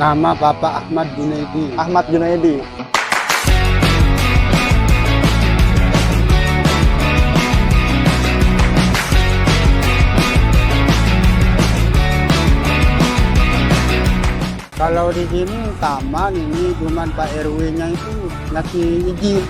Nama Bapak Ahmad Junaidi. Ahmad Junaidi. Kalau di sini taman ini cuman Pak RW-nya itu ngasih izin.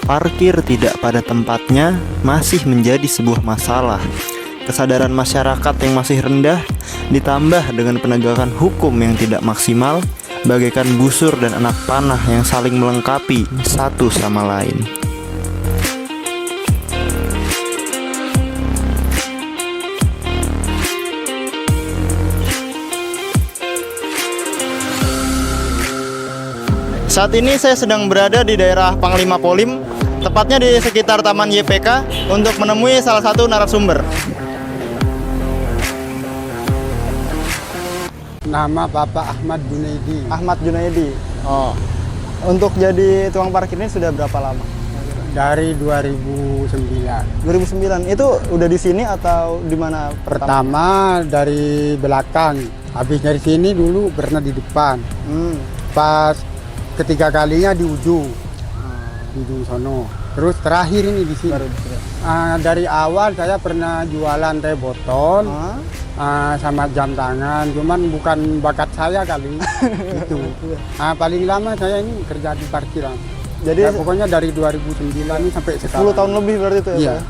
Parkir tidak pada tempatnya masih menjadi sebuah masalah. Kesadaran masyarakat yang masih rendah ditambah dengan penegakan hukum yang tidak maksimal, bagaikan busur dan anak panah yang saling melengkapi satu sama lain. Saat ini saya sedang berada di daerah Panglima Polim, tepatnya di sekitar Taman YPK untuk menemui salah satu narasumber. Nama Bapak Ahmad Junaidi. Ahmad Junaidi. Oh, Untuk jadi tukang parkir ini sudah berapa lama? dari 2009. 2009. Itu udah di sini atau di mana Pertama dari belakang, habis dari sini dulu pernah di depan. Pas ketiga kalinya di ujung sono. Terus terakhir ini di sini. Baru di sini. Dari awal saya pernah jualan teh botol sama jam tangan, cuman bukan bakat saya kali itu. Paling lama saya ini kerja di parkiran. Jadi Ya, pokoknya dari 2009 ini sampai 10 sekarang. tahun lebih berarti itu ya, Iya. Pak?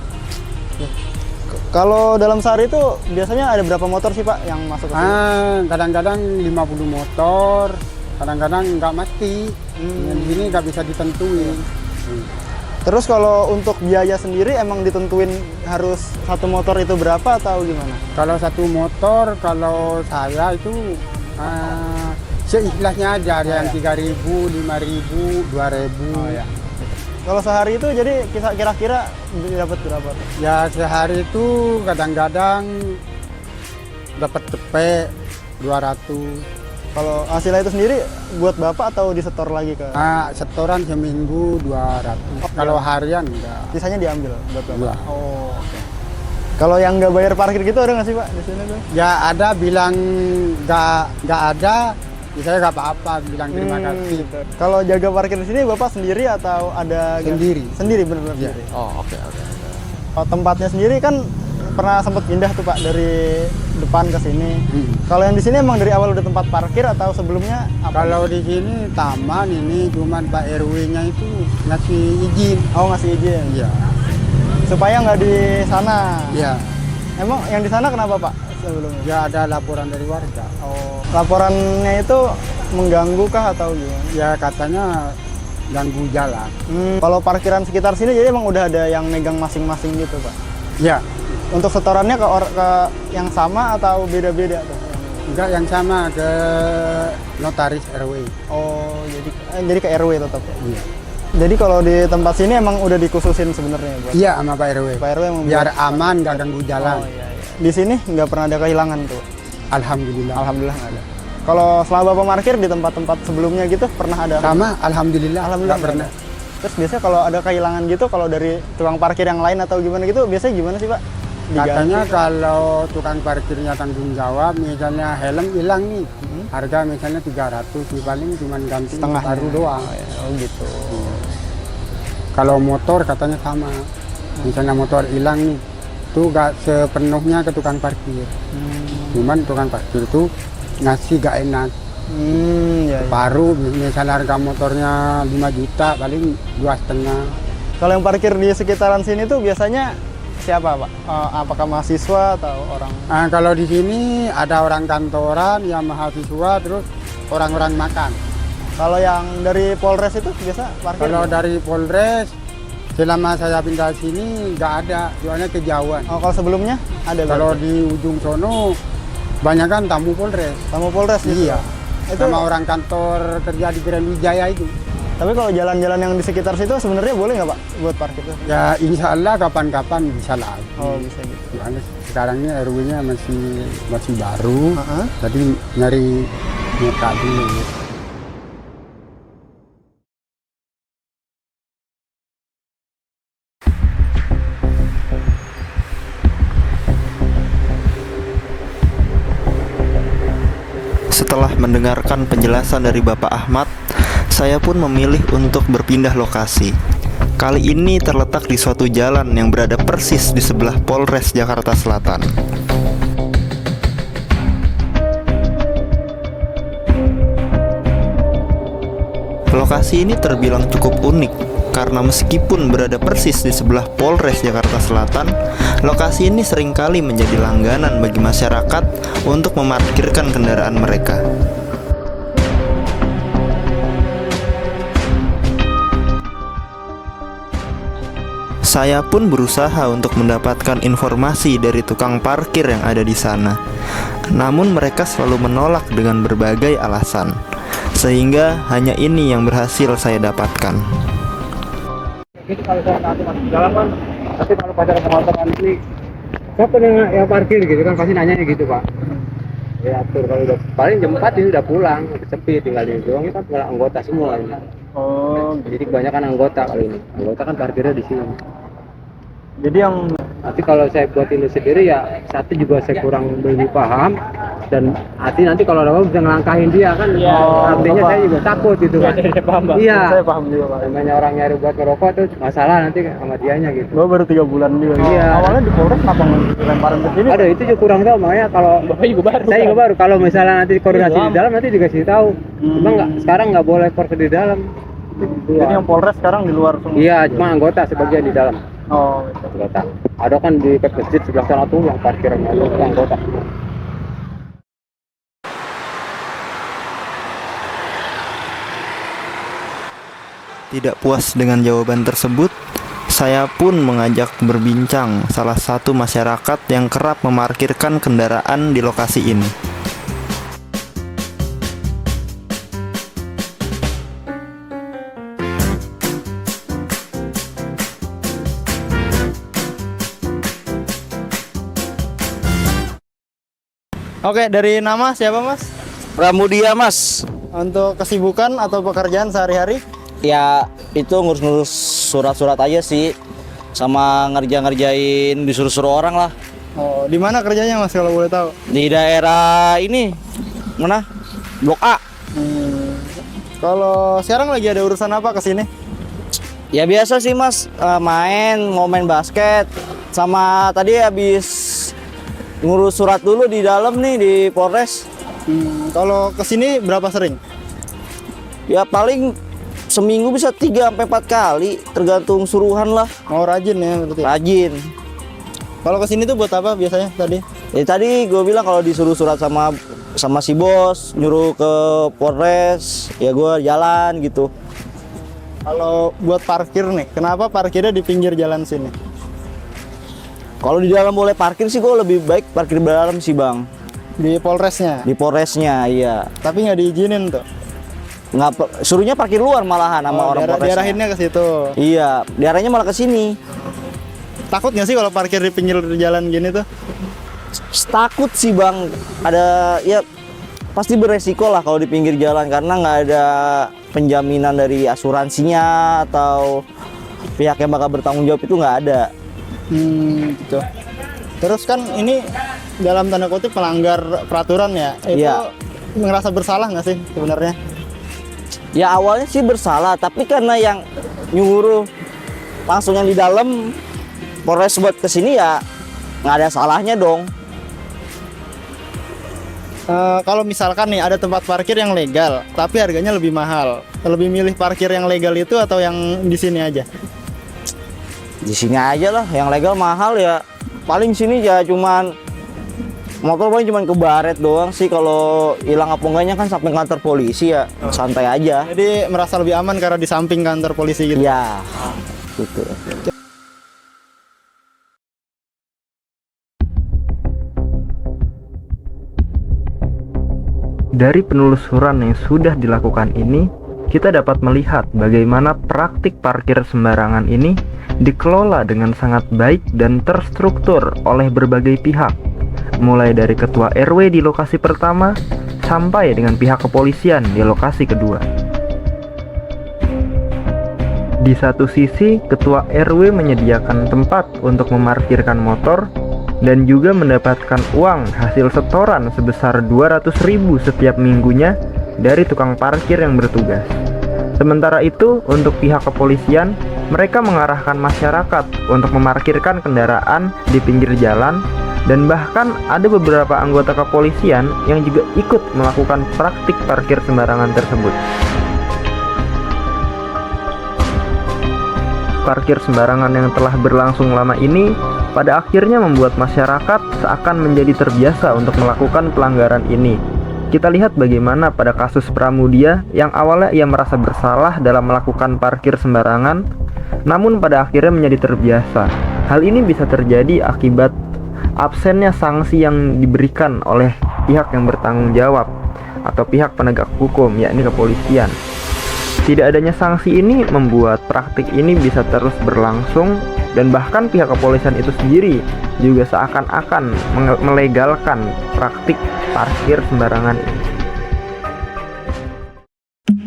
Kalau dalam sehari itu biasanya ada berapa motor sih Pak yang masuk ke sini? Kadang-kadang 50 motor, kadang-kadang nggak mati. Di sini nggak bisa ditentuin. Terus kalau untuk biaya sendiri emang ditentuin harus satu motor itu berapa atau gimana? Kalau satu motor, kalau saya itu seikhlasnya aja, ada yang 3.000, 5.000, 2.000. Kalau sehari itu jadi kira-kira dapat berapa tuh? Ya sehari itu kadang-kadang dapat cepet 200. Kalau hasilnya itu sendiri buat Bapak atau disetor lagi ke? Setoran seminggu 200. Kalau harian enggak. Sisanya diambil buat Bapak? Iya. Oh, oke. Kalau yang nggak bayar parkir gitu ada nggak sih Pak di sini tuh? Ya ada bilang nggak ada, ya saya nggak apa-apa bilang terima kasih. Gitu. Kalau jaga parkir di sini Bapak sendiri atau ada? Sendiri. Sendiri benar-benar Ya. sendiri. Oh, oke. Kalau tempatnya sendiri kan pernah sempat pindah tuh Pak dari depan ke sini. Kalau yang di sini emang dari awal udah tempat parkir atau sebelumnya apa? Kalau di sini taman ini cuman Pak RW-nya itu ngasih izin. Oh, ngasih izin. Iya. Supaya nggak di sana. Iya. Emang yang di sana kenapa Pak sebelumnya? Ya ada laporan dari warga. Oh, laporannya itu mengganggu kah atau gimana? Ya katanya ganggu jalan. Kalau parkiran sekitar sini jadi emang udah ada yang megang masing-masing gitu Pak? Ya, Untuk setorannya ke yang sama atau beda-beda tuh? enggak yang sama ke notaris RW. Oh, jadi ke RW tetap ya? Iya. Jadi kalau di tempat sini emang udah dikhususin sebenarnya buat Iya sama Pak RW. Pak RW emang Biar buat- aman, nggak ganggu jalan. Oh, iya. Di sini nggak pernah ada kehilangan tuh? Alhamdulillah. Alhamdulillah nggak ada. Kalau selama Bapak parkir di tempat-tempat sebelumnya gitu pernah ada? Sama, alhamdulillah. Alhamdulillah nggak pernah. ada. Terus biasanya kalau ada kehilangan gitu, kalau dari tukang parkir yang lain atau gimana gitu, biasanya gimana sih Pak? Katanya kalau tukang parkirnya tanggung jawab, misalnya helm hilang nih, harga misalnya 300, paling cuma ganti Setengah baru doang. Oh gitu. Kalau motor katanya sama, misalnya motor hilang nih, itu gak sepenuhnya ke tukang parkir. Cuman tukang parkir itu ngasih gak enak. Ya, ya. Baru misalnya harga motornya 5 juta, paling 2,5. Kalau yang parkir di sekitaran sini tuh biasanya siapa, Pak? Apakah mahasiswa atau orang? Nah, kalau di sini ada orang kantoran, yang mahasiswa, terus orang-orang makan. Kalau yang dari Polres itu biasa parkir? Kalau dari Polres, selama saya pindah sini nggak ada, soalnya kejauhan. Oh, kalau sebelumnya ada Kalau berarti? di ujung sono, banyak kan tamu Polres. Tamu Polres gitu? Iya. Itu, Sama orang kantor kerja di Grand Wijaya itu. tapi kalau jalan-jalan yang di sekitar situ sebenarnya boleh nggak, Pak, buat parkir tuh? Ya insya Allah kapan-kapan bisa lah. Oh, bisa gitu. Soalnya sekarang ini RW-nya masih baru, Heeh. jadi nyari muka dulu. Setelah mendengarkan penjelasan dari Bapak Ahmad, saya pun memilih untuk berpindah lokasi. Kali ini terletak di suatu jalan yang berada persis di sebelah Polres Jakarta Selatan. Lokasi ini terbilang cukup unik karena meskipun berada persis di sebelah Polres Jakarta Selatan, lokasi ini seringkali menjadi langganan bagi masyarakat untuk memarkirkan kendaraan mereka. Saya pun berusaha untuk mendapatkan informasi dari tukang parkir yang ada di sana. Namun mereka selalu menolak dengan berbagai alasan, sehingga hanya ini yang berhasil saya dapatkan. Itu kalau saya nanti masuk jalan kan, tapi kalau pacar motor ini siapa yang parkir gitu kan, pasti nanya gitu Pak. Ya atur, kalau udah paling jam 4 ini udah pulang, udah sepi, tinggal di doang, ini kan tinggal anggota semua ini. Oh, Jadi kebanyakan anggota kali ini, anggota kan parkirnya di sini. jadi yang Tapi kalau saya buat ini sendiri ya, satu juga saya kurang lebih paham, dan nanti kalau ada orang bisa ngelangkahin dia kan, artinya saya juga takut gitu kan. saya paham, Pak. Iya. Saya paham juga, Pak. Namanya orang nyari buat ngerokok tuh masalah nanti sama dianya gitu. Gua baru 3 bulan juga. Iya. Awalnya di Polres kenapa lemparan ke sini? Aduh, itu juga kurang tahu, makanya kalau Bapak juga baru. saya juga baru, kalau misalnya nanti koordinasi di dalam nanti dikasih tahu. Cuma sekarang nggak boleh parkir di dalam. Jadi yang Polres sekarang di luar semua. Iya, cuma anggota sebagian di dalam. Oh, gitu. Anggota. Ada kan di dekat masjid sebelah sana tuh yang parkiran itu anggota. Tidak puas dengan jawaban tersebut, saya pun mengajak berbincang salah satu masyarakat yang kerap memarkirkan kendaraan di lokasi ini. Oke, dari nama siapa, Mas? Pramudia Mas, Untuk kesibukan atau pekerjaan sehari-hari? ya itu ngurus-ngurus surat-surat aja sih, sama ngerjain disuruh-suruh orang lah. Oh, di mana kerjanya, Mas, kalau boleh tahu? Di daerah ini, mana? Blok A. Kalau sekarang lagi ada urusan apa ke sini? Ya biasa sih Mas, mau main basket, sama tadi habis ngurus surat dulu di dalam nih di Polres. Kalau ke sini berapa sering? Ya paling seminggu bisa 3-4 kali, tergantung suruhan lah, Mau rajin ya berarti. rajin. Kalau ke sini tuh buat apa biasanya tadi? Ya tadi gue bilang kalau disuruh surat sama si bos, nyuruh ke Polres, ya gue jalan gitu. Kalau buat parkir nih, kenapa parkirnya di pinggir jalan sini? Kalau di dalam boleh parkir sih, gue lebih baik parkir di dalam sih bang. Di Polresnya, Di Polresnya, iya. tapi nggak diizinin tuh. Suruhnya parkir luar malahan sama orang Polresnya. Diarahinnya ke situ. Iya, diarahnya malah ke sini. Takut nggak sih kalau parkir di pinggir jalan gini tuh? Takut sih bang, ada ya pasti beresiko lah kalau di pinggir jalan, karena nggak ada penjaminan dari asuransinya atau pihak yang bakal bertanggung jawab, itu nggak ada. Gitu. Terus kan ini dalam tanda kutip melanggar peraturan ya. Itu Iya. ngerasa bersalah nggak sih sebenarnya? Ya awalnya sih bersalah, tapi karena yang nyuruh langsung yang di dalam Polres buat kesini ya nggak ada salahnya dong. Kalau misalkan nih ada tempat parkir yang legal, tapi harganya lebih mahal, lebih milih parkir yang legal itu atau yang di sini aja? Di sini aja lah, yang legal mahal ya. Paling sini ya cuman motor paling cuman ke baret doang sih. Kalau hilang apa enggaknya kan sampai kantor polisi ya, santai aja. Jadi merasa lebih aman karena di samping kantor polisi gitu. Ya, gitu. Dari penelusuran yang sudah dilakukan ini, kita dapat melihat bagaimana praktik parkir sembarangan ini dikelola dengan sangat baik dan terstruktur oleh berbagai pihak, mulai dari ketua RW di lokasi pertama sampai dengan pihak kepolisian di lokasi kedua. Di satu sisi, ketua RW menyediakan tempat untuk memarkirkan motor dan juga mendapatkan uang hasil setoran sebesar 200.000 setiap minggunya dari tukang parkir yang bertugas. Sementara itu, untuk pihak kepolisian, mereka mengarahkan masyarakat untuk memarkirkan kendaraan di pinggir jalan, dan bahkan ada beberapa anggota kepolisian yang juga ikut melakukan praktik parkir sembarangan tersebut. Parkir sembarangan yang telah berlangsung lama ini pada akhirnya membuat masyarakat seakan menjadi terbiasa untuk melakukan pelanggaran ini. Kita lihat bagaimana pada kasus Pramudia yang awalnya ia merasa bersalah dalam melakukan parkir sembarangan, namun pada akhirnya menjadi terbiasa. Hal ini bisa terjadi akibat absennya sanksi yang diberikan oleh pihak yang bertanggung jawab atau pihak penegak hukum, yakni kepolisian. Tidak adanya sanksi ini membuat praktik ini bisa terus berlangsung, dan bahkan pihak kepolisian itu sendiri juga seakan-akan melegalkan praktik parkir sembarangan ini.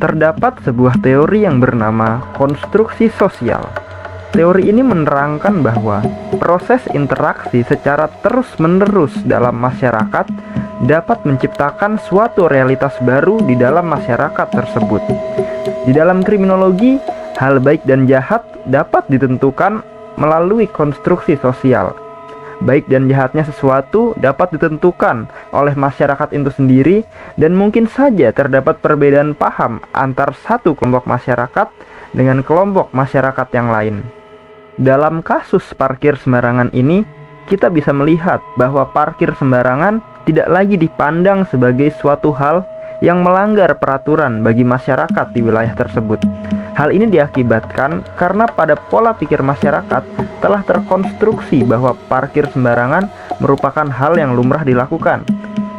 Terdapat sebuah teori yang bernama konstruksi sosial. Teori ini menerangkan bahwa proses interaksi secara terus-menerus dalam masyarakat dapat menciptakan suatu realitas baru di dalam masyarakat tersebut. Di dalam kriminologi, hal baik dan jahat dapat ditentukan melalui konstruksi sosial. Baik dan jahatnya sesuatu dapat ditentukan oleh masyarakat itu sendiri, dan mungkin saja terdapat perbedaan paham antar satu kelompok masyarakat dengan kelompok masyarakat yang lain. Dalam kasus parkir sembarangan ini, kita bisa melihat bahwa parkir sembarangan tidak lagi dipandang sebagai suatu hal yang melanggar peraturan bagi masyarakat di wilayah tersebut. Hal ini diakibatkan karena pada pola pikir masyarakat telah terkonstruksi bahwa parkir sembarangan merupakan hal yang lumrah dilakukan.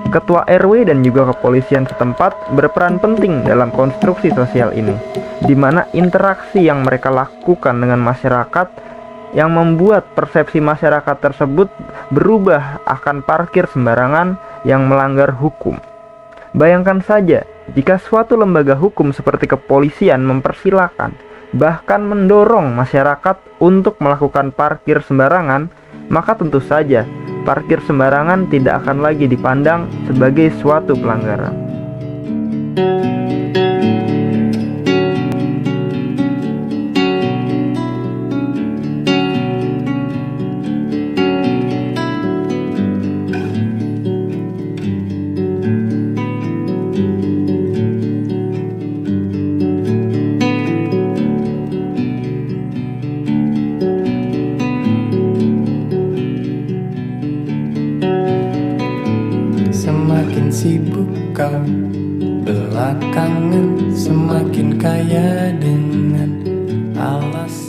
Ketua RW dan juga kepolisian setempat berperan penting dalam konstruksi sosial ini, di mana interaksi yang mereka lakukan dengan masyarakat yang membuat persepsi masyarakat tersebut berubah akan parkir sembarangan yang melanggar hukum. Bayangkan saja, jika suatu lembaga hukum seperti kepolisian mempersilahkan, bahkan mendorong masyarakat untuk melakukan parkir sembarangan, maka tentu saja parkir sembarangan tidak akan lagi dipandang sebagai suatu pelanggaran. Semakin sibuk kau belakangan, semakin kaya dengan alasan.